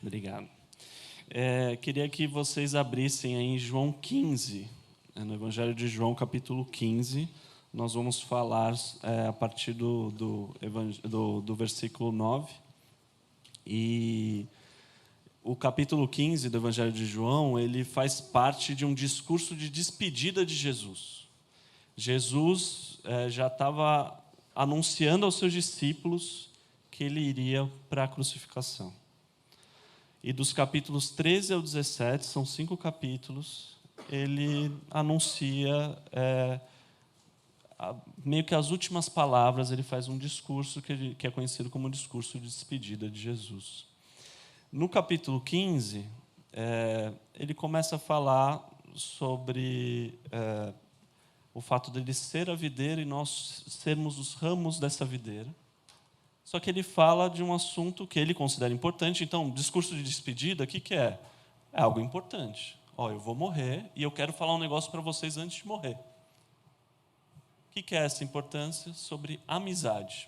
Obrigado. Queria que vocês abrissem aí em João 15, no Evangelho de João, capítulo 15. Nós vamos falar a partir do versículo 9. E o capítulo 15 do Evangelho de João, ele faz parte de um discurso de despedida de Jesus. Jesus já estava anunciando aos seus discípulos que ele iria para a crucificação. E dos capítulos 13 ao 17, são 5 capítulos, ele anuncia meio que as últimas palavras, ele faz um discurso que é conhecido como o discurso de despedida de Jesus. No capítulo 15, ele começa a falar sobre o fato dele ser a videira e nós sermos os ramos dessa videira. Só que ele fala de um assunto que ele considera importante. Então, discurso de despedida, o que é? É algo importante. Eu vou morrer e eu quero falar um negócio para vocês antes de morrer. O que é essa importância? Sobre amizade.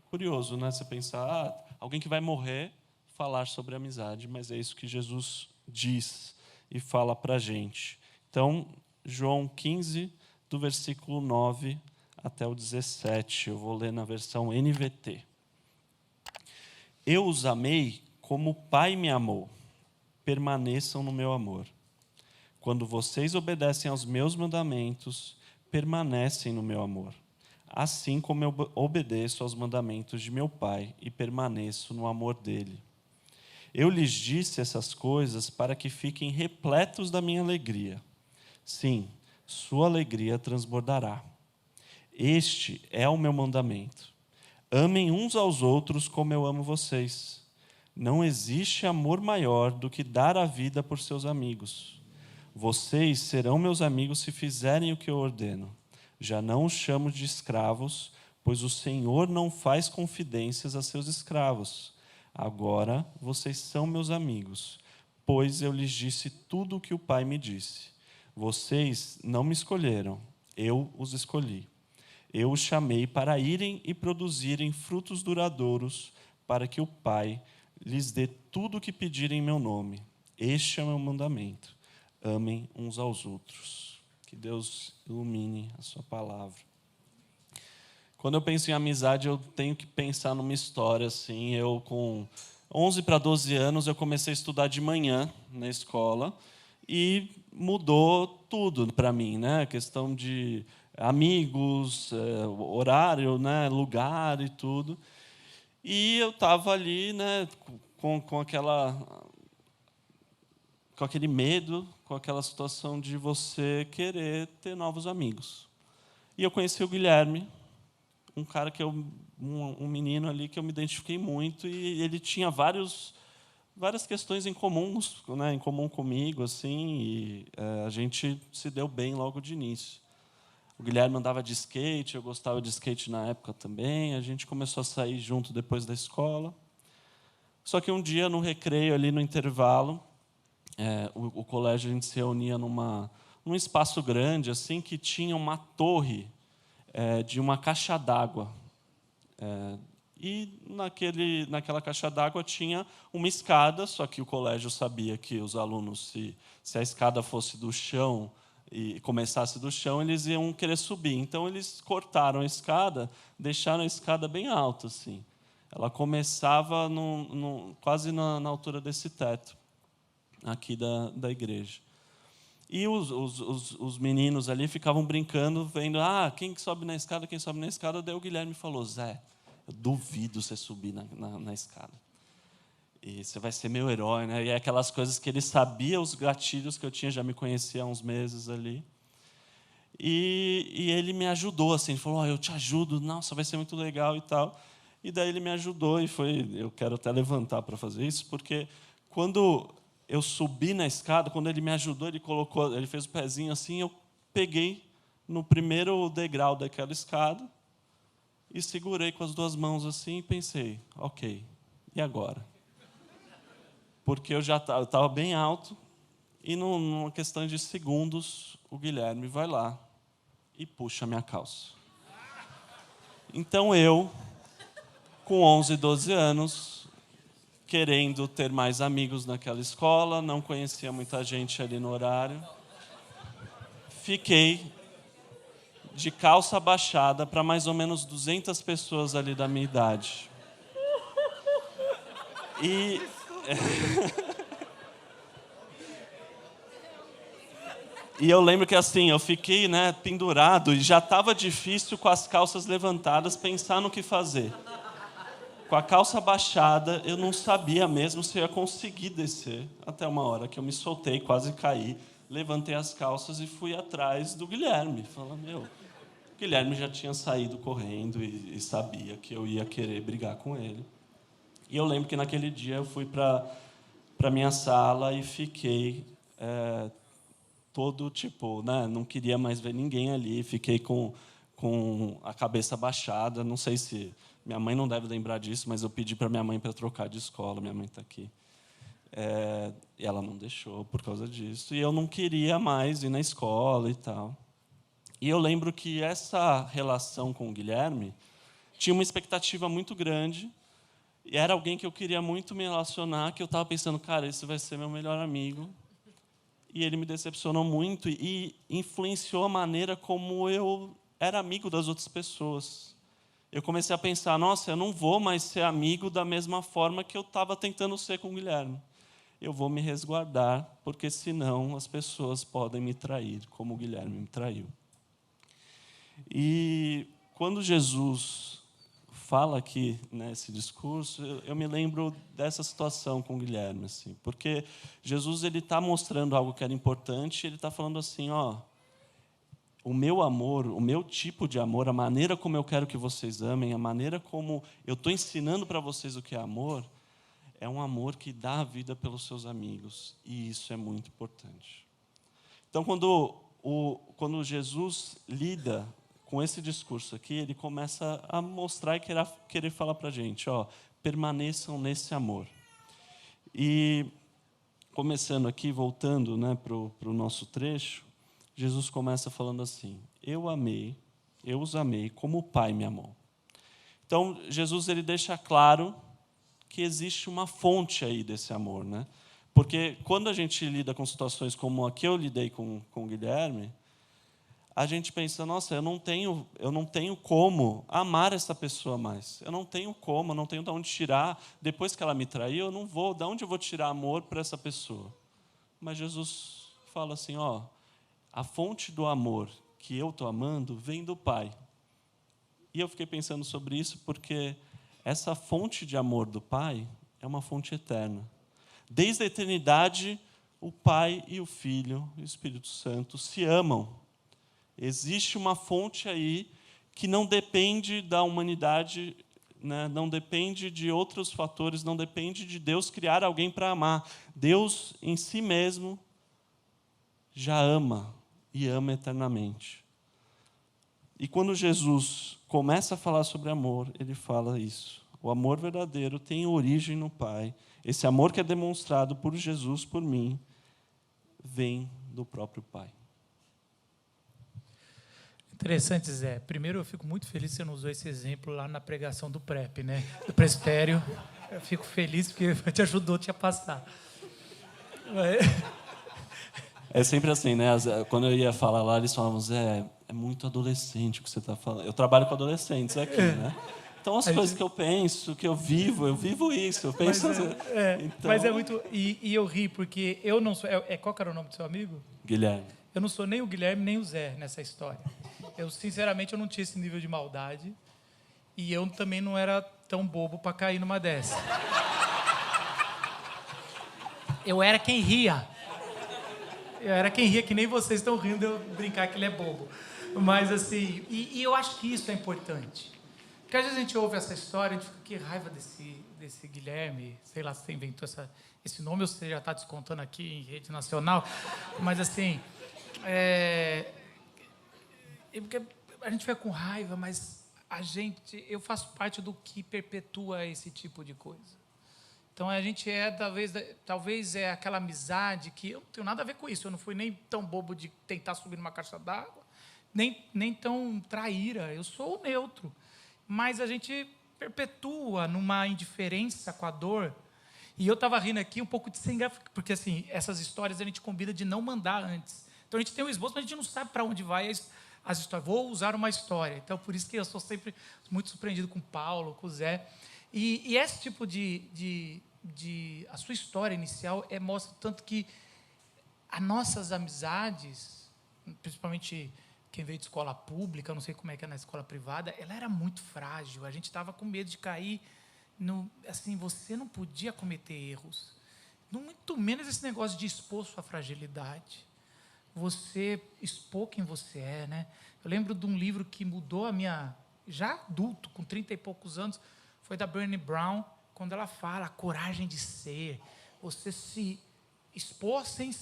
Curioso, né? Você pensar, alguém que vai morrer, falar sobre amizade, mas é isso que Jesus diz e fala para a gente. Então, João 15, do versículo 9 até o 17, eu vou ler na versão NVT. Eu os amei como o Pai me amou. Permaneçam no meu amor. Quando vocês obedecem aos meus mandamentos, permanecem no meu amor. Assim como eu obedeço aos mandamentos de meu Pai e permaneço no amor dele. Eu lhes disse essas coisas para que fiquem repletos da minha alegria. Sim, sua alegria transbordará. Este é o meu mandamento. Amem uns aos outros como eu amo vocês. Não existe amor maior do que dar a vida por seus amigos. Vocês serão meus amigos se fizerem o que eu ordeno. Já não os chamo de escravos, pois o Senhor não faz confidências a seus escravos. Agora vocês são meus amigos, pois eu lhes disse tudo o que o Pai me disse. Vocês não me escolheram, eu os escolhi. Eu os chamei para irem e produzirem frutos duradouros, para que o Pai lhes dê tudo o que pedirem em meu nome. Este é o meu mandamento. Amem uns aos outros. Que Deus ilumine a sua palavra. Quando eu penso em amizade, eu tenho que pensar numa história assim. Eu, com 11 para 12 anos, eu comecei a estudar de manhã na escola e mudou tudo para mim, né? A questão de amigos, horário, né? Lugar e tudo. E eu estava ali, né? Com aquele medo, com aquela situação de você querer ter novos amigos. E eu conheci o Guilherme, um cara um menino ali que eu me identifiquei muito, e ele tinha várias questões em comum, né, em comum comigo, assim, e a gente se deu bem logo de início. O Guilherme andava de skate, eu gostava de skate na época também, a gente começou a sair junto depois da escola. Só que um dia, no recreio, ali no intervalo, o colégio, a gente se reunia num espaço grande, assim, que tinha uma torre de uma caixa d'água. E naquela caixa d'água tinha uma escada, só que o colégio sabia que os alunos, se a escada fosse do chão e começasse do chão, eles iam querer subir. Então, eles cortaram a escada, deixaram a escada bem alta, assim. Ela começava quase na altura desse teto, aqui da igreja. E os meninos ali ficavam brincando, vendo, quem sobe na escada, quem sobe na escada. Daí o Guilherme falou, Zé, eu duvido você subir na escada. E você vai ser meu herói, né? E é aquelas coisas que ele sabia, os gatilhos que eu tinha, já me conhecia há uns meses ali. E ele me ajudou, assim, ele falou, eu te ajudo, nossa, vai ser muito legal e tal. E daí ele me ajudou, eu quero até levantar para fazer isso, porque quando eu subi na escada, quando ele me ajudou, ele fez o pezinho assim, eu peguei no primeiro degrau daquela escada e segurei com as 2 mãos assim e pensei, ok, e agora? Porque eu estava bem alto e numa questão de segundos, o Guilherme vai lá e puxa a minha calça. Então eu, com 11, 12 anos, querendo ter mais amigos naquela escola, não conhecia muita gente ali no horário. Fiquei de calça baixada para mais ou menos 200 pessoas ali da minha idade. E E eu lembro que assim, eu fiquei, pendurado e já estava difícil com as calças levantadas pensar no que fazer. Com a calça baixada, eu não sabia mesmo se eu ia conseguir descer, até uma hora que eu me soltei, quase caí, levantei as calças e fui atrás do Guilherme. Falando, o Guilherme já tinha saído correndo e sabia que eu ia querer brigar com ele. E eu lembro que naquele dia eu fui para minha sala e fiquei todo não queria mais ver ninguém ali, fiquei com a cabeça baixada. Não sei se minha mãe não deve lembrar disso, mas eu pedi para minha mãe para trocar de escola. Minha mãe está aqui. E ela não deixou por causa disso. E eu não queria mais ir na escola e tal. E eu lembro que essa relação com o Guilherme tinha uma expectativa muito grande. E era alguém que eu queria muito me relacionar, que eu estava pensando, cara, esse vai ser meu melhor amigo. E ele me decepcionou muito e influenciou a maneira como eu era amigo das outras pessoas. Eu comecei a pensar, nossa, eu não vou mais ser amigo da mesma forma que eu estava tentando ser com o Guilherme. Eu vou me resguardar, porque senão as pessoas podem me trair, como o Guilherme me traiu. E quando Jesus fala aqui nesse discurso, eu me lembro dessa situação com o Guilherme, assim, porque Jesus ele está mostrando algo que era importante, ele está falando assim, o meu amor, o meu tipo de amor, a maneira como eu quero que vocês amem, a maneira como eu estou ensinando para vocês o que é amor, é um amor que dá a vida pelos seus amigos, e isso é muito importante. Então, quando Jesus lida com esse discurso aqui, ele começa a mostrar e querer falar para a gente, permaneçam nesse amor. E, começando aqui, voltando para o nosso trecho, Jesus começa falando assim, eu os amei como o Pai me amou. Então, Jesus ele deixa claro que existe uma fonte aí desse amor, Porque quando a gente lida com situações como a que eu lidei com o Guilherme, a gente pensa, nossa, eu não tenho como amar essa pessoa mais. Eu não tenho de onde tirar. Depois que ela me traiu, de onde eu vou tirar amor para essa pessoa? Mas Jesus fala assim, a fonte do amor que eu estou amando vem do Pai. E eu fiquei pensando sobre isso porque essa fonte de amor do Pai é uma fonte eterna. Desde a eternidade, o Pai e o Filho e o Espírito Santo se amam. Existe uma fonte aí que não depende da humanidade, não depende de outros fatores, não depende de Deus criar alguém para amar. Deus, em si mesmo, já ama e ama eternamente. E quando Jesus começa a falar sobre amor, ele fala isso. O amor verdadeiro tem origem no Pai. Esse amor que é demonstrado por Jesus, por mim, vem do próprio Pai. Interessante, Zé. Primeiro, eu fico muito feliz que você não usou esse exemplo lá na pregação do PrEP, do presbitério. Eu fico feliz porque te ajudou a passar. É sempre assim, Quando eu ia falar lá, eles falavam, Zé, é muito adolescente o que você está falando. Eu trabalho com adolescentes aqui, Então, as coisas que eu penso, que eu vivo isso. Eu penso Mas é muito... E eu ri, porque eu não sou... Qual que era o nome do seu amigo? Guilherme. Eu não sou nem o Guilherme, nem o Zé nessa história. Sinceramente, eu não tinha esse nível de maldade. E eu também não era tão bobo para cair numa dessa. Eu era quem ria. Que nem vocês estão rindo de eu brincar que ele é bobo. Mas, assim... E eu acho que isso é importante. Porque às vezes a gente ouve essa história e a gente fica, que raiva desse Guilherme. Sei lá se você inventou esse nome ou se você já está descontando aqui em rede nacional. Mas, assim... Porque a gente fica com raiva, mas eu faço parte do que perpetua esse tipo de coisa. Então a gente talvez é aquela amizade que eu não tenho nada a ver com isso. Eu não fui nem tão bobo de tentar subir numa caixa d'água, nem tão traíra. Eu sou o neutro. Mas a gente perpetua numa indiferença com a dor E eu estava rindo aqui um pouco de sem graça, porque assim, essas histórias a gente combina de não mandar antes. Então a gente tem um esboço, mas a gente não sabe para onde vai as histórias. Vou usar uma história. Então por isso que eu sou sempre muito surpreendido com o Paulo, com o Zé. E esse tipo a sua história inicial mostra tanto que as nossas amizades, principalmente quem veio de escola pública, eu não sei como é que é na escola privada, ela era muito frágil. A gente estava com medo de cair assim, você não podia cometer erros. Muito menos esse negócio de expor sua fragilidade. Você expor quem você é, né? Eu lembro de um livro que mudou a minha... Já adulto, com 30 e poucos anos, foi da Brené Brown, quando ela fala a coragem de ser. Você se expor sem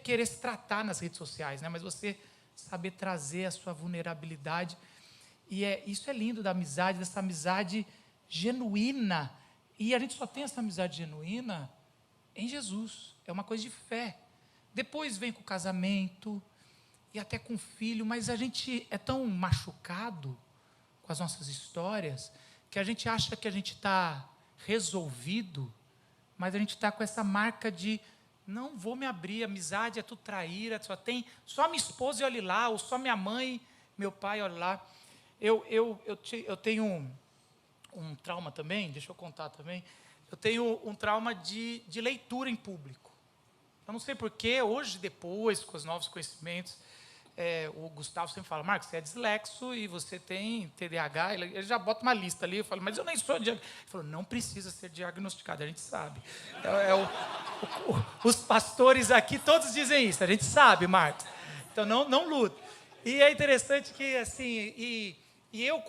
querer se tratar nas redes sociais, né? Mas você saber trazer a sua vulnerabilidade. E isso é lindo da amizade, dessa amizade genuína. E a gente só tem essa amizade genuína em Jesus. É uma coisa de fé. Depois vem com o casamento e até com o filho, mas a gente é tão machucado com as nossas histórias que a gente acha que a gente está resolvido, mas a gente está com essa marca de não vou me abrir, amizade é tudo traíra, só minha esposa e olhe lá, ou só minha mãe, meu pai, olhe lá. Eu tenho um trauma também, deixa eu contar também, eu tenho um trauma de leitura em público. Eu não sei porquê, hoje, depois, com os novos conhecimentos, o Gustavo sempre fala, Marcos, você é dislexo e você tem TDAH, ele já bota uma lista ali, eu falo, mas eu nem sou diagnosticado. Ele falou, não precisa ser diagnosticado, a gente sabe. Os pastores aqui todos dizem isso, a gente sabe, Marcos. Então, não luta. E é interessante que, assim, e eu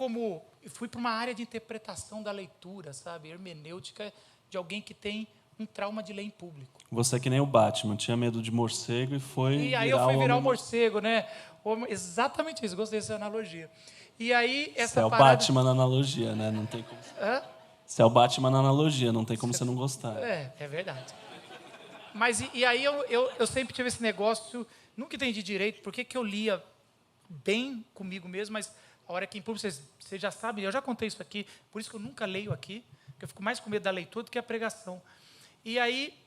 fui para uma área de interpretação da leitura, sabe, hermenêutica, de alguém que tem um trauma de ler em público. Você é que nem o Batman, tinha medo de morcego e foi E aí eu fui virar o morcego, né? Exatamente isso, gostei dessa analogia. E aí essa Você é o Batman na analogia, né? Não tem como... Você é o Batman na analogia, não tem como você não gostar. É verdade. Mas e aí eu sempre tive esse negócio, nunca entendi direito por que eu lia bem comigo mesmo, mas a hora que em público, vocês já sabem, eu já contei isso aqui, por isso que eu nunca leio aqui, porque eu fico mais com medo da leitura do que a pregação. E aí,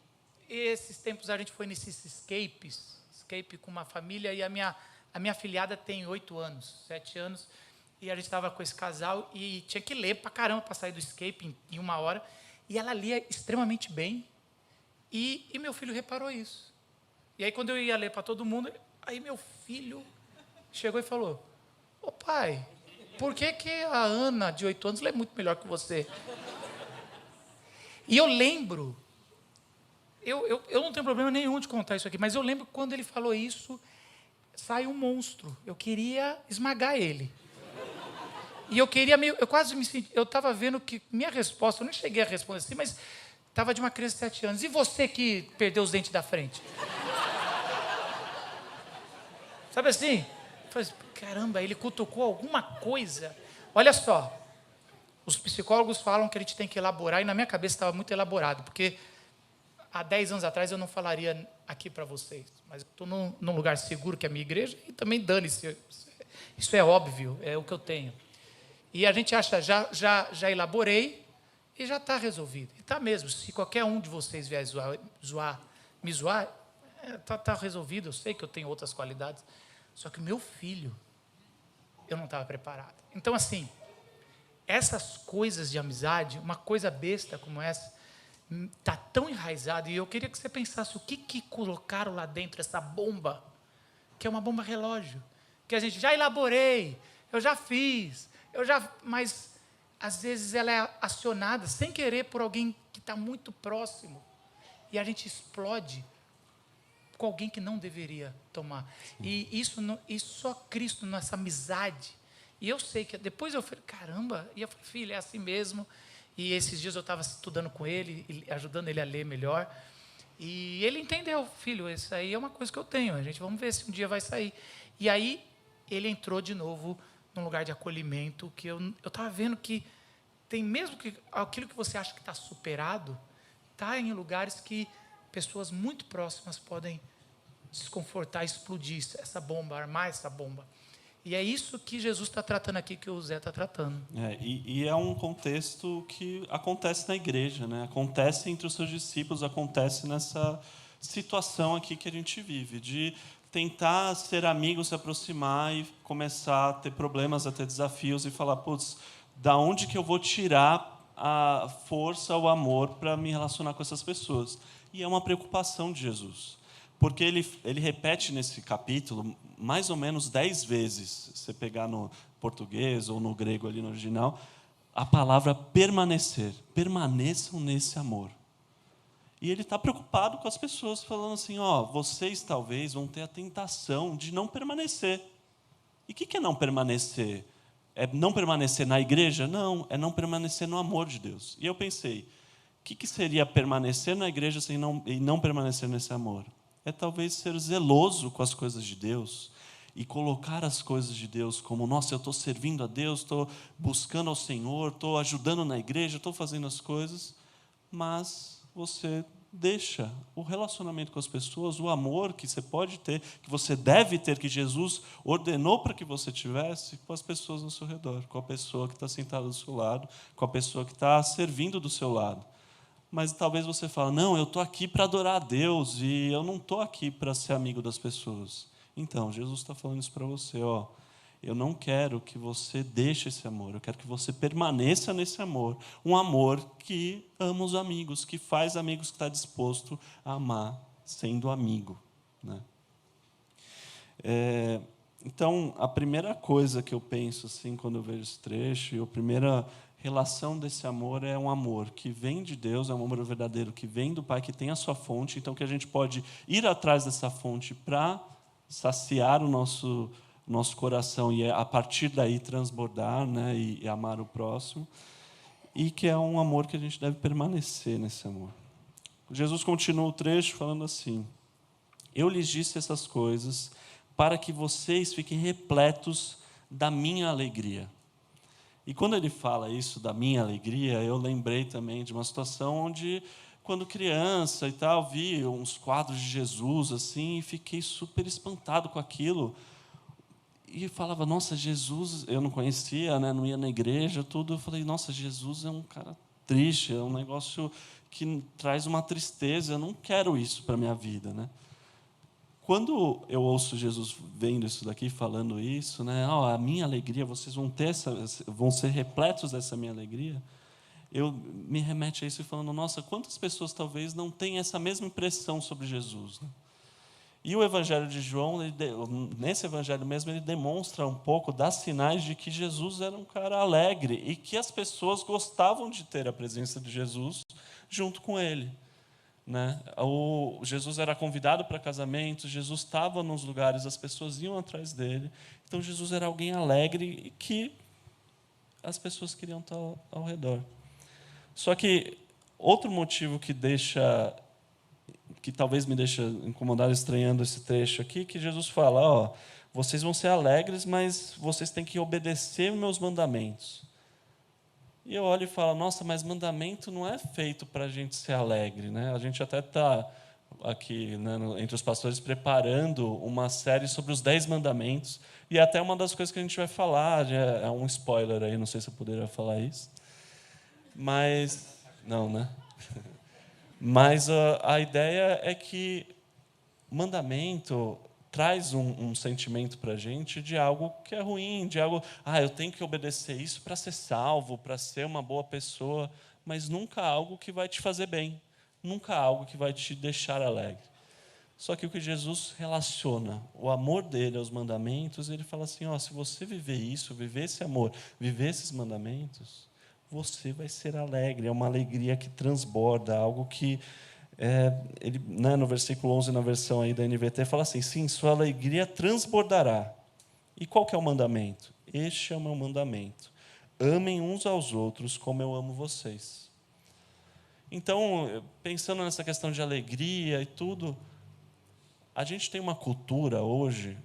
esses tempos a gente foi nesses escape com uma família, e a minha afilhada tem 7 anos, e a gente estava com esse casal, e tinha que ler pra caramba para sair do escape em 1 hora, e ela lia extremamente bem, e meu filho reparou isso. E aí, quando eu ia ler para todo mundo, aí meu filho chegou e falou, ô pai, por que a Ana, de 8 anos, lê muito melhor que você? E eu lembro, eu não tenho problema nenhum de contar isso aqui, mas eu lembro que quando ele falou isso, saiu um monstro. Eu queria esmagar ele. E eu quase me senti, eu estava vendo que minha resposta, eu não cheguei a responder assim, mas estava de uma criança de 7 anos. E você que perdeu os dentes da frente? Sabe assim? Eu falei, caramba, ele cutucou alguma coisa. Olha só, os psicólogos falam que a gente tem que elaborar, e na minha cabeça estava muito elaborado, porque há 10 anos atrás eu não falaria aqui para vocês, mas eu estou num lugar seguro, que é a minha igreja, e também dane-se, isso é óbvio, é o que eu tenho. E a gente acha, já elaborei, e já está resolvido. E está mesmo, se qualquer um de vocês vier me zoar, está resolvido, eu sei que eu tenho outras qualidades, só que o meu filho, eu não estava preparado. Então, assim, essas coisas de amizade, uma coisa besta como essa, está tão enraizada, e eu queria que você pensasse o que colocaram lá dentro, essa bomba, que é uma bomba relógio, que a gente já elaborei, eu já fiz, mas às vezes ela é acionada sem querer por alguém que está muito próximo, e a gente explode com alguém que não deveria tomar. E isso só Cristo nessa amizade. E eu sei que depois eu falei, caramba, e eu falei, filho, é assim mesmo. E esses dias eu estava estudando com ele, ajudando ele a ler melhor. E ele entendeu, filho, isso aí é uma coisa que eu tenho, vamos ver se um dia vai sair. E aí ele entrou de novo num lugar de acolhimento, que eu estava vendo que tem, mesmo que aquilo que você acha que está superado, está em lugares que pessoas muito próximas podem desconfortar, explodir essa bomba, armar essa bomba. E é isso que Jesus está tratando aqui, que o Zé está tratando. E é um contexto que acontece na igreja, né? Acontece entre os seus discípulos, acontece nessa situação aqui que a gente vive, de tentar ser amigo, se aproximar e começar a ter problemas, a ter desafios e falar, putz, da onde que eu vou tirar a força, o amor para me relacionar com essas pessoas? E é uma preocupação de Jesus. Porque ele repete nesse capítulo mais ou menos 10 vezes, se você pegar no português ou no grego ali no original, a palavra permanecer. Permaneçam nesse amor. E ele está preocupado com as pessoas, falando assim, vocês talvez vão ter a tentação de não permanecer. E o que é não permanecer? É não permanecer na igreja? Não, é não permanecer no amor de Deus. E eu pensei, o que seria permanecer na igreja e não permanecer nesse amor? É talvez ser zeloso com as coisas de Deus e colocar as coisas de Deus como, nossa, eu estou servindo a Deus, estou buscando ao Senhor, estou ajudando na igreja, estou fazendo as coisas, mas você deixa o relacionamento com as pessoas, o amor que você pode ter, que você deve ter, que Jesus ordenou para que você tivesse, com as pessoas ao seu redor, com a pessoa que está sentada do seu lado, com a pessoa que está servindo do seu lado. Mas talvez você fale, não, eu estou aqui para adorar a Deus e eu não estou aqui para ser amigo das pessoas. Então, Jesus está falando isso para você. Eu não quero que você deixe esse amor, eu quero que você permaneça nesse amor. Um amor que ama os amigos, que faz amigos, que está disposto a amar, sendo amigo. Né? Então, a primeira coisa que eu penso assim, quando eu vejo esse trecho, e a primeira relação desse amor é um amor que vem de Deus, é um amor verdadeiro que vem do Pai, que tem a sua fonte, então que a gente pode ir atrás dessa fonte para saciar o nosso coração e a partir daí transbordar, né, e amar o próximo, e que é um amor que a gente deve permanecer nesse amor. Jesus continua o trecho falando assim, eu lhes disse essas coisas para que vocês fiquem repletos da minha alegria. E quando ele fala isso da minha alegria, eu lembrei também de uma situação onde, quando criança e tal, vi uns quadros de Jesus assim e fiquei super espantado com aquilo. E falava, nossa, Jesus, eu não conhecia, né, não ia na igreja, tudo. Eu falei, nossa, Jesus é um cara triste, é um negócio que traz uma tristeza, eu não quero isso para a minha vida, né? Quando eu ouço Jesus vendo isso daqui, falando isso, né, a minha alegria, vocês vão ser repletos dessa minha alegria, eu me remete a isso e falando, nossa, quantas pessoas talvez não têm essa mesma impressão sobre Jesus, né? E o Evangelho de João, nesse Evangelho mesmo, ele demonstra um pouco, dá sinais de que Jesus era um cara alegre e que as pessoas gostavam de ter a presença de Jesus junto com ele. Né? Jesus era convidado para casamentos, Jesus estava nos lugares, as pessoas iam atrás dele. Então, Jesus era alguém alegre e que as pessoas queriam estar ao redor. Só que outro motivo que talvez me deixa incomodado, estranhando esse trecho aqui, que Jesus fala, vocês vão ser alegres, mas vocês têm que obedecer meus mandamentos. E eu olho e falo, nossa, mas mandamento não é feito para a gente ser alegre, né? A gente até está aqui, né, entre os pastores, preparando uma série sobre os 10 mandamentos, e até uma das coisas que a gente vai falar, é um spoiler aí, não sei se eu poderia falar isso, mas, não, né? Mas a ideia é que mandamento traz um sentimento para a gente de algo que é ruim, de algo, eu tenho que obedecer isso para ser salvo, para ser uma boa pessoa, mas nunca algo que vai te fazer bem, nunca algo que vai te deixar alegre. Só que o que Jesus relaciona, o amor dele aos mandamentos, ele fala assim, se você viver isso, viver esse amor, viver esses mandamentos, você vai ser alegre, é uma alegria que transborda, algo que ele, né, no versículo 11, na versão aí da NVT, fala assim, sim, sua alegria transbordará. E qual que é o mandamento? Este é o meu mandamento. Amem uns aos outros como eu amo vocês. Então, pensando nessa questão de alegria e tudo, a gente tem uma cultura hoje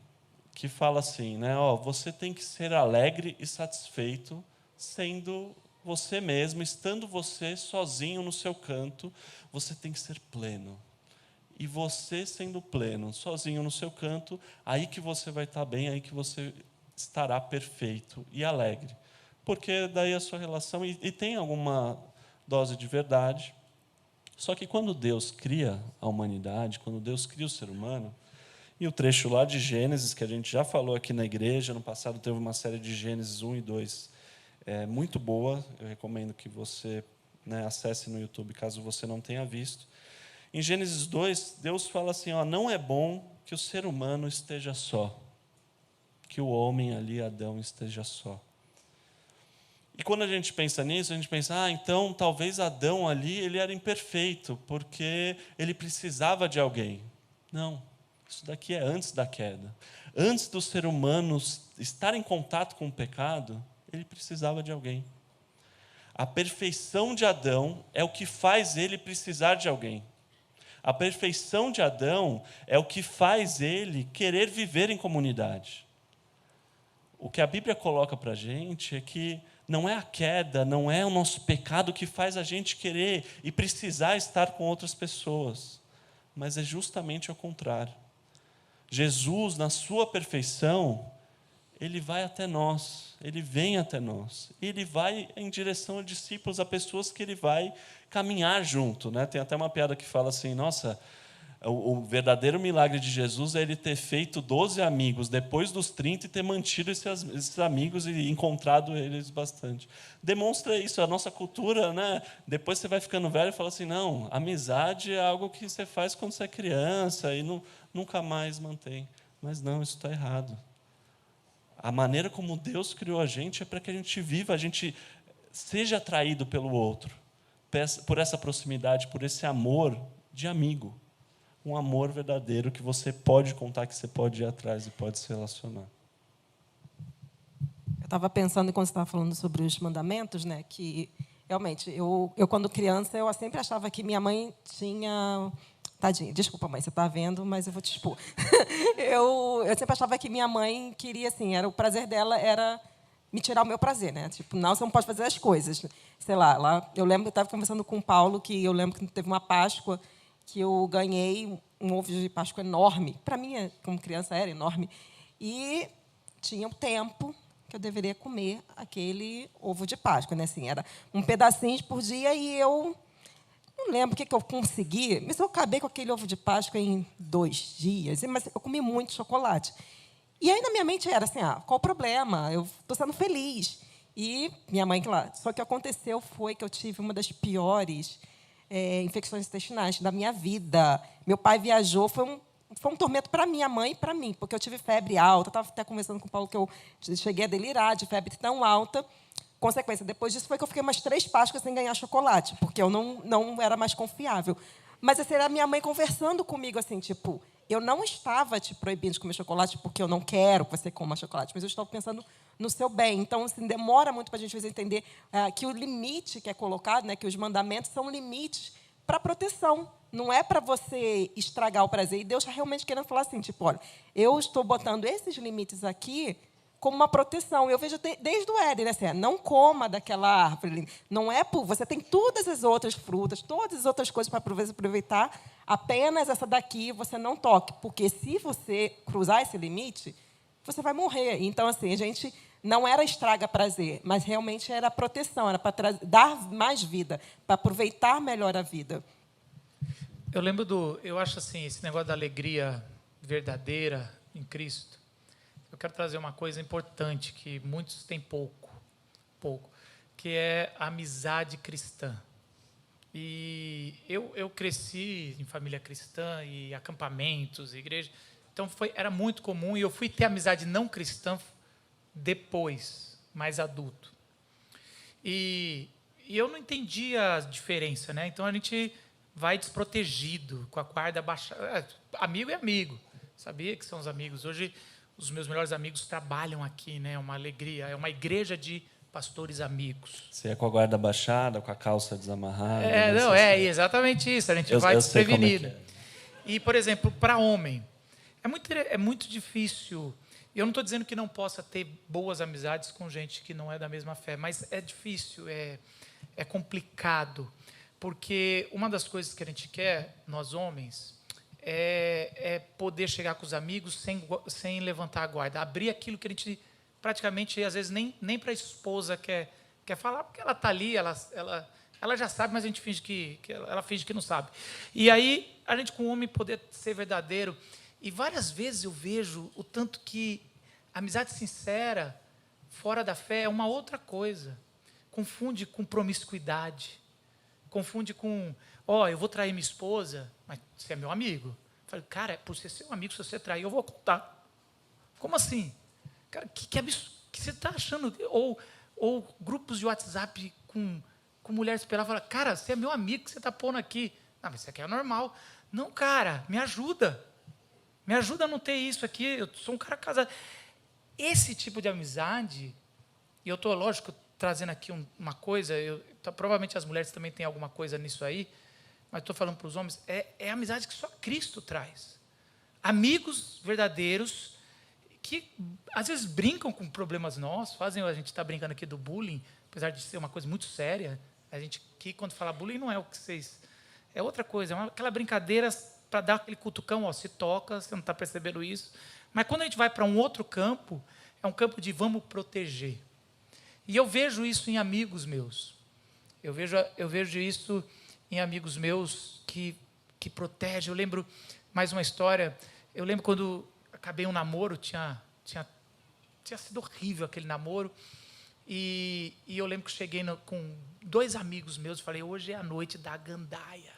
que fala assim, né, você tem que ser alegre e satisfeito sendo você mesmo, estando você sozinho no seu canto, você tem que ser pleno. E você sendo pleno, sozinho no seu canto, aí que você vai estar bem, aí que você estará perfeito e alegre. Porque daí a sua relação... E tem alguma dose de verdade. Só que quando Deus cria a humanidade, quando Deus cria o ser humano, e o trecho lá de Gênesis, que a gente já falou aqui na igreja, no passado teve uma série de Gênesis 1 e 2, muito boa, eu recomendo que você acesse no YouTube, caso você não tenha visto. Em Gênesis 2, Deus fala assim, não é bom que o ser humano esteja só, que o homem ali, Adão, esteja só. E quando a gente pensa nisso, a gente pensa, então talvez Adão ali ele era imperfeito, porque ele precisava de alguém. Não, isso daqui é antes da queda. Antes do ser humano estar em contato com o pecado, ele precisava de alguém. A perfeição de Adão é o que faz ele precisar de alguém. A perfeição de Adão é o que faz ele querer viver em comunidade. O que a Bíblia coloca para a gente é que não é a queda, não é o nosso pecado que faz a gente querer e precisar estar com outras pessoas, mas é justamente ao contrário. Jesus, na sua perfeição, ele vai até nós, ele vem até nós, ele vai em direção a discípulos, a pessoas que ele vai caminhar junto. Tem até uma piada que fala assim, nossa, o verdadeiro milagre de Jesus é ele ter feito 12 amigos depois dos 30 e ter mantido esses amigos e encontrado eles bastante. Demonstra isso, a nossa cultura, depois você vai ficando velho e fala assim, não, amizade é algo que você faz quando você é criança e nunca mais mantém. Mas não, isso está errado. A maneira como Deus criou a gente é para que a gente viva, a gente seja atraído pelo outro, por essa proximidade, por esse amor de amigo. Um amor verdadeiro que você pode contar, que você pode ir atrás e pode se relacionar. Eu estava pensando, quando você estava falando sobre os mandamentos, que realmente, eu quando criança, eu sempre achava que minha mãe tinha... Tadinha, desculpa, mãe, você está vendo, mas eu vou te expor. Eu sempre achava que minha mãe queria, assim, o prazer dela era me tirar o meu prazer, Tipo, não, você não pode fazer as coisas. Sei lá eu lembro que eu estava conversando com o Paulo, que eu lembro que teve uma Páscoa que eu ganhei um ovo de Páscoa enorme. Para mim, como criança, era enorme. E tinha um tempo que eu deveria comer aquele ovo de Páscoa. Assim, era um pedacinho por dia e eu não lembro o que eu consegui, mas eu acabei com aquele ovo de Páscoa em 2 dias. Mas eu comi muito chocolate. E aí, na minha mente, era assim, qual o problema? Eu estou sendo feliz. E minha mãe, claro. Só que o que aconteceu foi que eu tive uma das piores... infecções intestinais da minha vida. Meu pai viajou, foi um tormento para minha mãe e para mim, porque eu tive febre alta, estava até conversando com o Paulo que eu cheguei a delirar de febre tão alta. Consequência, depois disso foi que eu fiquei umas 3 Páscoas sem ganhar chocolate, porque eu não era mais confiável. Mas essa era a minha mãe conversando comigo, assim, tipo, eu não estava te proibindo de comer chocolate porque eu não quero que você coma chocolate, mas eu estou pensando no seu bem. Então, assim, demora muito para a gente às vezes, entender que o limite que é colocado, que os mandamentos são limites para proteção. Não é para você estragar o prazer. E Deus está realmente querendo falar assim, tipo, olha, eu estou botando esses limites aqui como uma proteção. Eu vejo desde o Éden, assim, não coma daquela árvore. Não é por... Você tem todas as outras frutas, todas as outras coisas para aproveitar. Apenas essa daqui você não toque, porque se você cruzar esse limite, você vai morrer. Então, assim, a gente não era estraga prazer, mas realmente era proteção, era para dar mais vida, para aproveitar melhor a vida. Eu acho assim, esse negócio da alegria verdadeira em Cristo. Eu quero trazer uma coisa importante que muitos têm pouco, que é a amizade cristã. E eu cresci em família cristã e acampamentos, igreja. Então era muito comum e eu fui ter amizade não cristã depois, mais adulto. E eu não entendia a diferença, Então a gente vai desprotegido, com a guarda baixada. Amigo é amigo. Sabia que são os amigos. Hoje os meus melhores amigos trabalham aqui, É uma alegria, é uma igreja de pastores amigos. Você é com a guarda baixada, com a calça desamarrada. Exatamente isso. A gente vai desprevenido. E, por exemplo, para homem, é muito difícil. Eu não estou dizendo que não possa ter boas amizades com gente que não é da mesma fé, mas é difícil, é complicado, porque uma das coisas que a gente quer, nós homens, é poder chegar com os amigos sem levantar a guarda, abrir aquilo que a gente praticamente, às vezes, nem para a esposa quer falar, porque ela está ali, ela já sabe, mas a gente finge que ela finge que não sabe. E aí, a gente, com o homem, poder ser verdadeiro. E várias vezes eu vejo o tanto que a amizade sincera, fora da fé, é uma outra coisa. Confunde com promiscuidade. Confunde com, eu vou trair minha esposa, mas você é meu amigo. Eu falei, cara, por ser seu amigo, se você trair, eu vou contar. Como assim? Cara, que absurdo. Que você está achando? Ou grupos de WhatsApp com mulheres peladas, falam, cara, você é meu amigo, que você está pondo aqui. Não, mas isso aqui é normal. Não, cara, me ajuda. Me ajuda a não ter isso aqui. Eu sou um cara casado. Esse tipo de amizade, e eu estou, lógico, trazendo aqui uma coisa, provavelmente as mulheres também têm alguma coisa nisso aí, mas estou falando para os homens, é a amizade que só Cristo traz. Amigos verdadeiros que, às vezes, brincam com problemas nossos, a gente está brincando aqui do bullying, apesar de ser uma coisa muito séria. A gente aqui, quando fala bullying, não é o que vocês... É outra coisa, é aquela brincadeira para dar aquele cutucão, se toca, você não está percebendo isso. Mas quando a gente vai para um outro campo, é um campo de vamos proteger. E eu vejo isso em amigos meus. Eu vejo isso em amigos meus que protegem. Eu lembro mais uma história. Eu lembro quando acabei um namoro, tinha sido horrível aquele namoro. E eu lembro que cheguei com 2 amigos meus e falei, hoje é a noite da gandaia.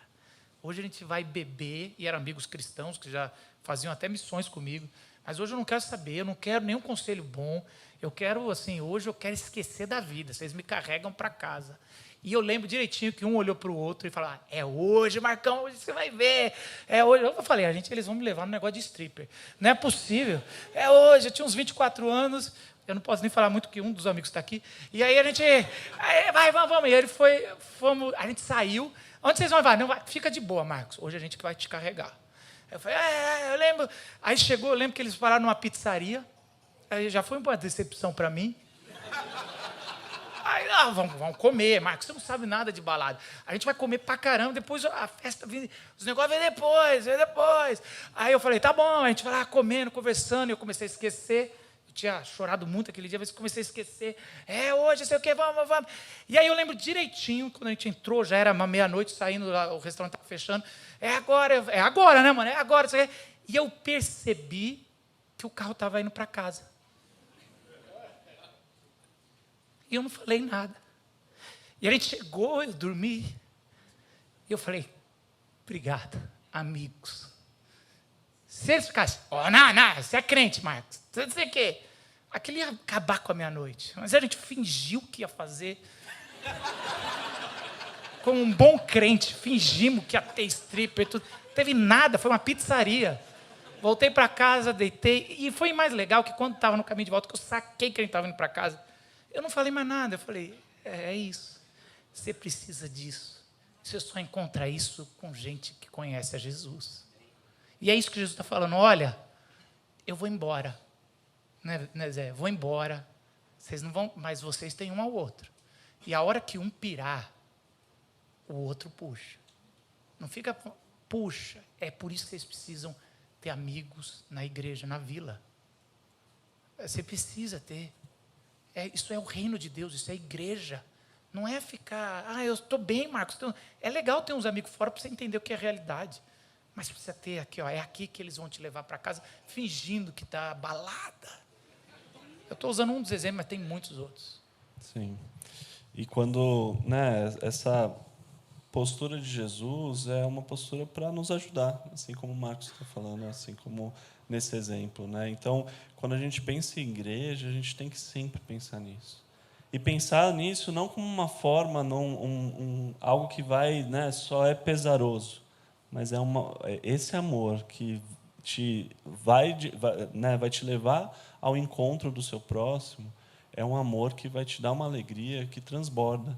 Hoje a gente vai beber, e eram amigos cristãos que já faziam até missões comigo. Mas hoje eu não quero saber, eu não quero nenhum conselho bom. Eu quero, assim, hoje eu quero esquecer da vida. Vocês me carregam para casa. E eu lembro direitinho que um olhou para o outro e falou, é hoje, Marcão, hoje você vai ver. É hoje. Eu falei, eles vão me levar no negócio de stripper. Não é possível. É hoje, eu tinha uns 24 anos. Eu não posso nem falar muito que um dos amigos está aqui. E aí a gente, vamos. E ele fomos, a gente saiu. Onde vocês vão? Não, vai, fica de boa, Marcos. Hoje a gente vai te carregar. Eu falei, eu lembro. Aí chegou, eu lembro que eles pararam numa pizzaria. Aí já foi uma decepção para mim. Aí, vamos comer, Marcos, você não sabe nada de balada. A gente vai comer pra caramba, depois a festa, os negócios vem depois. Aí eu falei, tá bom, a gente vai lá comendo, conversando, e eu comecei a esquecer. Eu tinha chorado muito aquele dia, mas comecei a esquecer. Hoje, sei o quê, vamos. E aí eu lembro direitinho, quando a gente entrou, já era meia-noite, saindo, o restaurante estava fechando. É agora, né, mano? É agora. E eu percebi que o carro estava indo para casa. E eu não falei nada. E a gente chegou, eu dormi. E eu falei, obrigado, amigos. Se eles ficassem, não, você é crente, Marcos. Não sei o quê. Aquilo ia acabar com a minha noite. Mas a gente fingiu que ia fazer. Como um bom crente, fingimos que ia ter stripper. Tudo. Não teve nada, foi uma pizzaria. Voltei para casa, deitei. E foi mais legal que quando estava no caminho de volta, que eu saquei que a gente estava indo para casa, eu não falei mais nada. Eu falei, é isso. Você precisa disso. Você só encontra isso com gente que conhece a Jesus. E é isso que Jesus está falando. Olha, eu vou embora. Né, Zé? Vou embora. Vocês não vão, mas vocês têm um ao outro. E a hora que um pirar, o outro puxa. Não fica, puxa. É por isso que vocês precisam ter amigos na igreja, na vila. Você precisa ter. Isso é o reino de Deus, isso é a igreja. Não é ficar, eu estou bem, Marcos. É legal ter uns amigos fora para você entender o que é realidade. Mas precisa ter aqui, é aqui que eles vão te levar para casa, fingindo que está balada. Eu estou usando um dos exemplos, mas tem muitos outros. Sim. E quando, essa postura de Jesus é uma postura para nos ajudar, assim como o Marcos está falando, assim como nesse exemplo, Então, quando a gente pensa em igreja, a gente tem que sempre pensar nisso. E pensar nisso não como uma forma, algo que vai, só é pesaroso, mas esse amor que vai te levar ao encontro do seu próximo, é um amor que vai te dar uma alegria que transborda.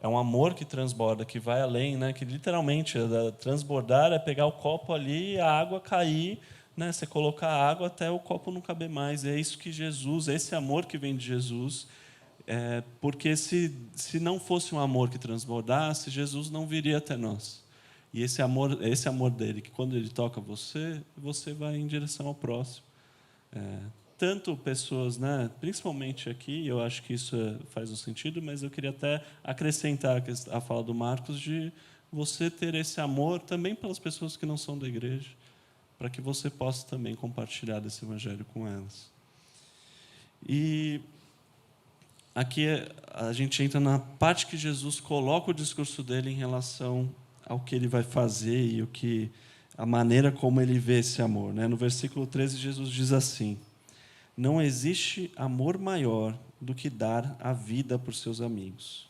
É um amor que transborda, que vai além, que literalmente transbordar é pegar o copo ali, a água cair, você colocar a água até o copo não caber mais. É isso que Jesus, esse amor que vem de Jesus, porque se não fosse um amor que transbordasse, Jesus não viria até nós. E esse amor dele, que quando ele toca você vai em direção ao próximo. tanto pessoas, né, principalmente aqui, eu acho que isso faz um sentido, mas eu queria até acrescentar a fala do Marcos de você ter esse amor também pelas pessoas que não são da igreja, para que você possa também compartilhar desse evangelho com elas. E aqui a gente entra na parte que Jesus coloca o discurso dele em relação ao que ele vai fazer e a maneira como ele vê esse amor, né? No versículo 13, Jesus diz assim: não existe amor maior do que dar a vida por seus amigos.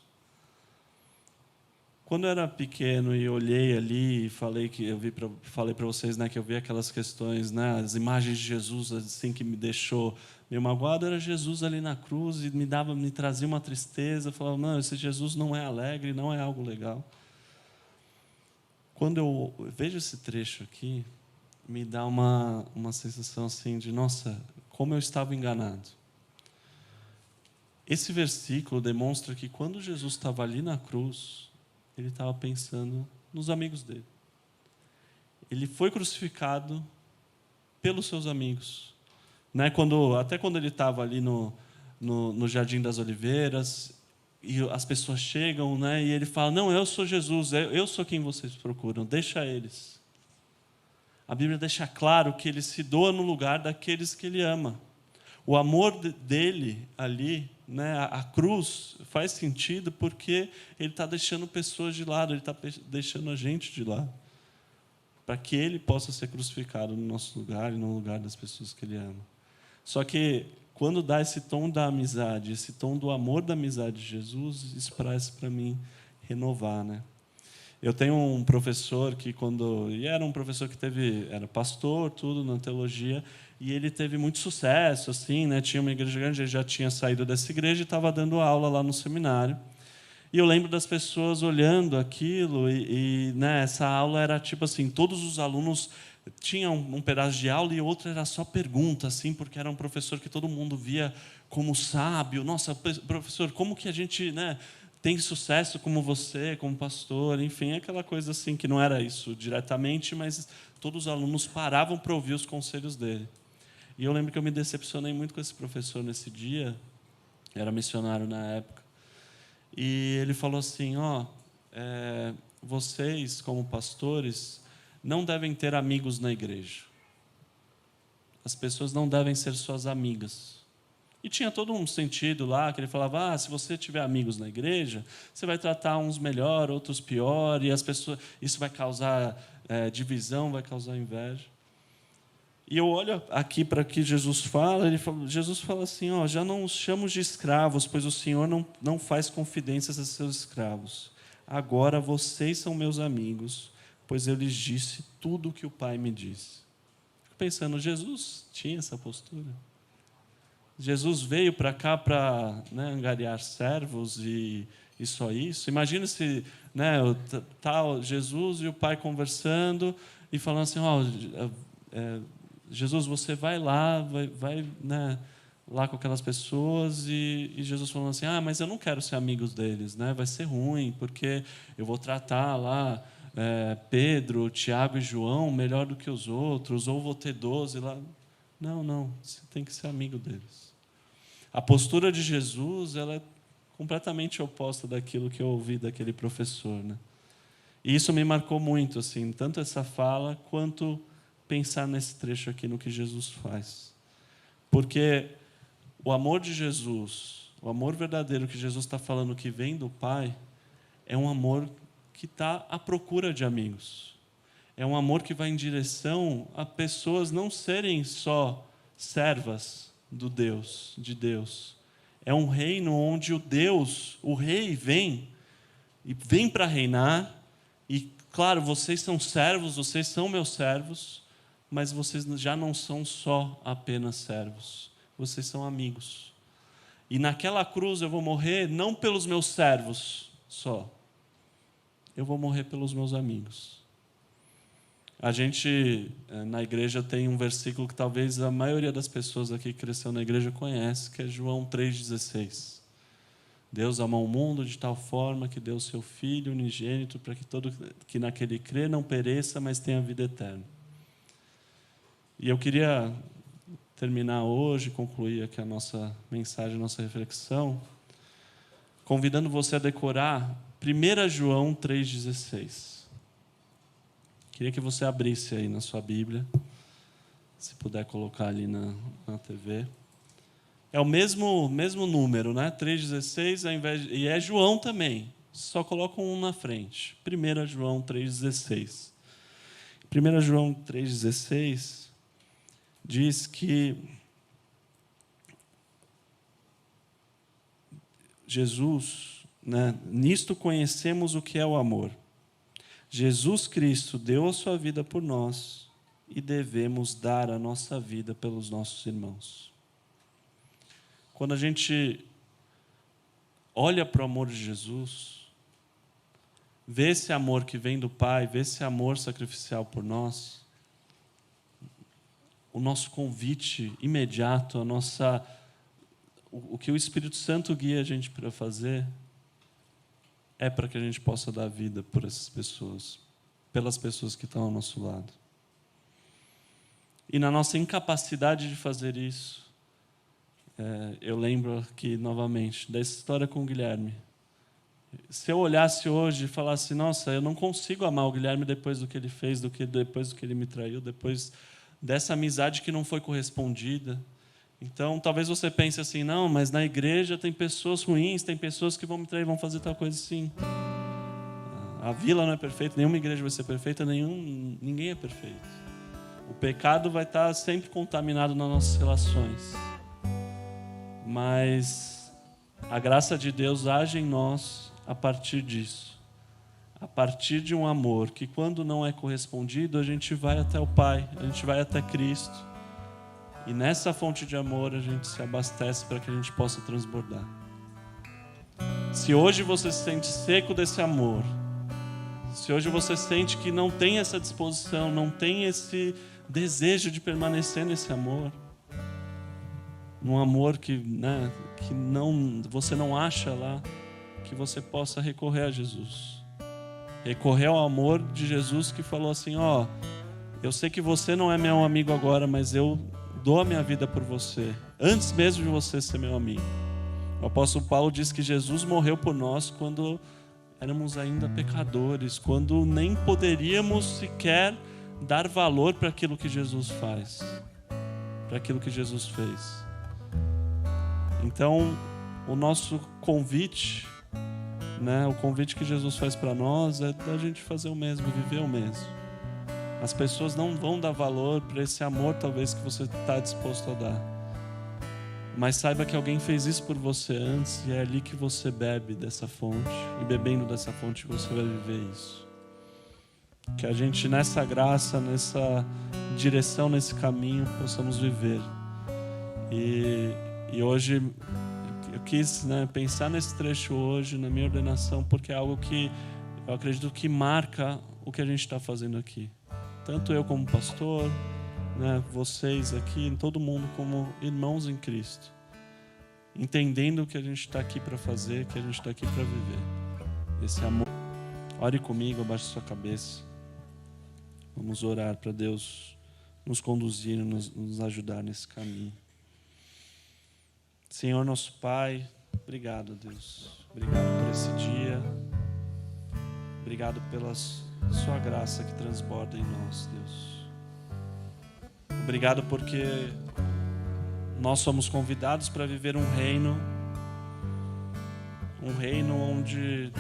Quando eu era pequeno e olhei ali e falei para vocês, né, que eu vi aquelas questões, né, as imagens de Jesus assim que me deixou meio magoado, era Jesus ali na cruz e me trazia uma tristeza. Eu falava, não, esse Jesus não é alegre, não é algo legal. Quando eu vejo esse trecho aqui, me dá uma sensação assim de, nossa, como eu estava enganado. Esse versículo demonstra que quando Jesus estava ali na cruz, ele estava pensando nos amigos dele. Ele foi crucificado pelos seus amigos. Né? Até quando ele estava ali no Jardim das Oliveiras, e as pessoas chegam, né, e ele fala, não, eu sou Jesus, eu sou quem vocês procuram, deixa eles. A Bíblia deixa claro que ele se doa no lugar daqueles que ele ama. O amor dele ali, né, a cruz, faz sentido porque ele está deixando pessoas de lado, ele está deixando a gente de lado, para que ele possa ser crucificado no nosso lugar e no lugar das pessoas que ele ama. Só que, quando dá esse tom da amizade, esse tom do amor da amizade de Jesus, isso parece para mim renovar, né? Eu tenho um professor e era um professor que era pastor, tudo na teologia, e ele teve muito sucesso, assim, né? Tinha uma igreja grande, ele já tinha saído dessa igreja e estava dando aula lá no seminário. E eu lembro das pessoas olhando aquilo né, essa aula era tipo assim, todos os alunos tinham um pedaço de aula e outro era só pergunta, assim, porque era um professor que todo mundo via como sábio. Nossa, professor, como que a gente, né, tem sucesso como você, como pastor? Enfim, aquela coisa assim, que não era isso diretamente, mas todos os alunos paravam para ouvir os conselhos dele. E eu lembro que eu me decepcionei muito com esse professor nesse dia, era missionário na época, e ele falou assim, vocês, como pastores, não devem ter amigos na igreja. As pessoas não devem ser suas amigas. E tinha todo um sentido lá, que ele falava, se você tiver amigos na igreja, você vai tratar uns melhor, outros pior, e isso vai causar divisão, vai causar inveja. E eu olho aqui para o que Jesus fala, Jesus fala assim, já não os chamo de escravos, pois o Senhor não faz confidências a seus escravos. Agora vocês são meus amigos, pois eu lhes disse tudo o que o Pai me disse. Fico pensando, Jesus tinha essa postura? Jesus veio para cá para, né, angariar servos e só isso? Imagina se, né, Jesus e o Pai conversando e falando assim, Jesus, você vai lá, vai né, lá com aquelas pessoas e Jesus falando assim, mas eu não quero ser amigo deles, né? Vai ser ruim, porque eu vou tratar lá Pedro, Tiago e João melhor do que os outros, ou vou ter 12 lá. Não, você tem que ser amigo deles. A postura de Jesus, ela é completamente oposta daquilo que eu ouvi daquele professor, né? E isso me marcou muito, assim, tanto essa fala quanto pensar nesse trecho aqui no que Jesus faz. Porque o amor de Jesus, o amor verdadeiro que Jesus está falando que vem do Pai, é um amor que está à procura de amigos. É um amor que vai em direção a pessoas não serem só servas de Deus. É um reino onde o rei vem para reinar, e claro, vocês são servos, vocês são meus servos, mas vocês já não são só apenas servos, vocês são amigos. E naquela cruz eu vou morrer não pelos meus servos só, eu vou morrer pelos meus amigos. A gente, na igreja, tem um versículo que talvez a maioria das pessoas aqui que cresceu na igreja conhece, que é João 3,16. Deus amou o mundo de tal forma que deu o seu Filho unigênito para que todo que naquele crê não pereça, mas tenha vida eterna. E eu queria terminar hoje, concluir aqui a nossa mensagem, a nossa reflexão, convidando você a decorar 1 João 3,16. Queria que você abrisse aí na sua Bíblia, se puder colocar ali na TV. É o mesmo número, né? 3,16, e é João também, só coloca um na frente. 1 João 3,16. 1 João 3,16 diz que Jesus, né, nisto conhecemos o que é o amor. Jesus Cristo deu a sua vida por nós e devemos dar a nossa vida pelos nossos irmãos. Quando a gente olha para o amor de Jesus, vê esse amor que vem do Pai, vê esse amor sacrificial por nós, o nosso convite imediato, o que o Espírito Santo guia a gente para fazer, é para que a gente possa dar vida por essas pessoas, pelas pessoas que estão ao nosso lado. E na nossa incapacidade de fazer isso, eu lembro aqui novamente dessa história com o Guilherme. Se eu olhasse hoje e falasse, nossa, eu não consigo amar o Guilherme depois do que ele fez, depois do que ele me traiu, depois dessa amizade que não foi correspondida. Então, talvez você pense assim, não, mas na igreja tem pessoas ruins, tem pessoas que vão me trair, vão fazer tal coisa assim. A vila não é perfeita, nenhuma igreja vai ser perfeita, ninguém é perfeito. O pecado vai estar sempre contaminado nas nossas relações. Mas a graça de Deus age em nós a partir disso. A partir de um amor que, quando não é correspondido, a gente vai até o Pai, a gente vai até Cristo. E nessa fonte de amor a gente se abastece para que a gente possa transbordar. Se hoje você se sente seco desse amor, se hoje você sente que não tem essa disposição, não tem esse desejo de permanecer nesse amor, num amor que você não acha lá, que você possa recorrer a Jesus. Recorrer ao amor de Jesus que falou assim, eu sei que você não é meu amigo agora, mas eu dou a minha vida por você, antes mesmo de você ser meu amigo. O apóstolo Paulo diz que Jesus morreu por nós quando éramos ainda pecadores, quando nem poderíamos sequer dar valor para aquilo que Jesus faz, para aquilo que Jesus fez. Então, o nosso convite, o convite que Jesus faz para nós é da gente fazer o mesmo, viver o mesmo. As pessoas não vão dar valor para esse amor, talvez, que você está disposto a dar. Mas saiba que alguém fez isso por você antes, e é ali que você bebe dessa fonte. E bebendo dessa fonte você vai viver isso. Que a gente, nessa graça, nessa direção, nesse caminho, possamos viver. E hoje, eu quis pensar nesse trecho hoje, na minha ordenação, porque é algo que eu acredito que marca o que a gente está fazendo aqui. Tanto eu como pastor, vocês aqui, todo mundo como irmãos em Cristo. Entendendo o que a gente está aqui para fazer, que a gente está aqui para viver. Esse amor. Ore comigo, abaixe sua cabeça. Vamos orar para Deus nos conduzir, nos ajudar nesse caminho. Senhor nosso Pai, obrigado, Deus. Obrigado por esse dia. Obrigado pela sua graça que transborda em nós, Deus. Obrigado porque nós somos convidados para viver um reino onde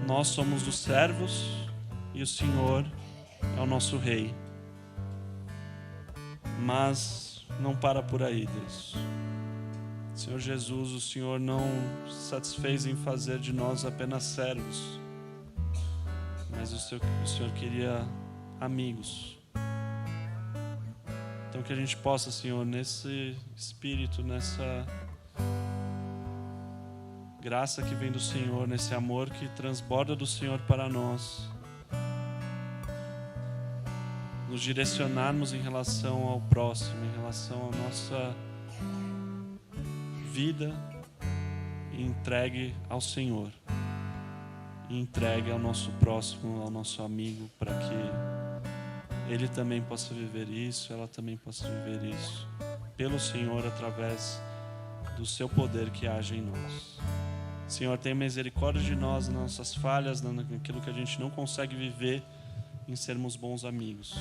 nós somos os servos e o Senhor é o nosso rei. Mas não para por aí, Deus. Senhor Jesus, o Senhor não se satisfez em fazer de nós apenas servos, mas o Senhor queria amigos. Então que a gente possa, Senhor, nesse espírito, nessa graça que vem do Senhor, nesse amor que transborda do Senhor para nós, nos direcionarmos em relação ao próximo, em relação à nossa vida entregue ao Senhor, e entregue ao nosso próximo, ao nosso amigo, para que ele também possa viver isso, ela também possa viver isso, pelo Senhor, através do seu poder que age em nós. Senhor, tenha misericórdia de nós, nas nossas falhas, naquilo que a gente não consegue viver, em sermos bons amigos,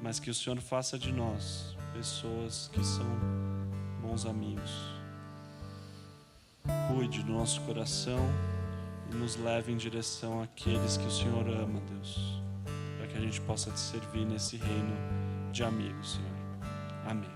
mas que o Senhor faça de nós pessoas que são bons amigos. Cuide do nosso coração e nos leve em direção àqueles que o Senhor ama, Deus, para que a gente possa te servir nesse reino de amigos, Senhor. Amém.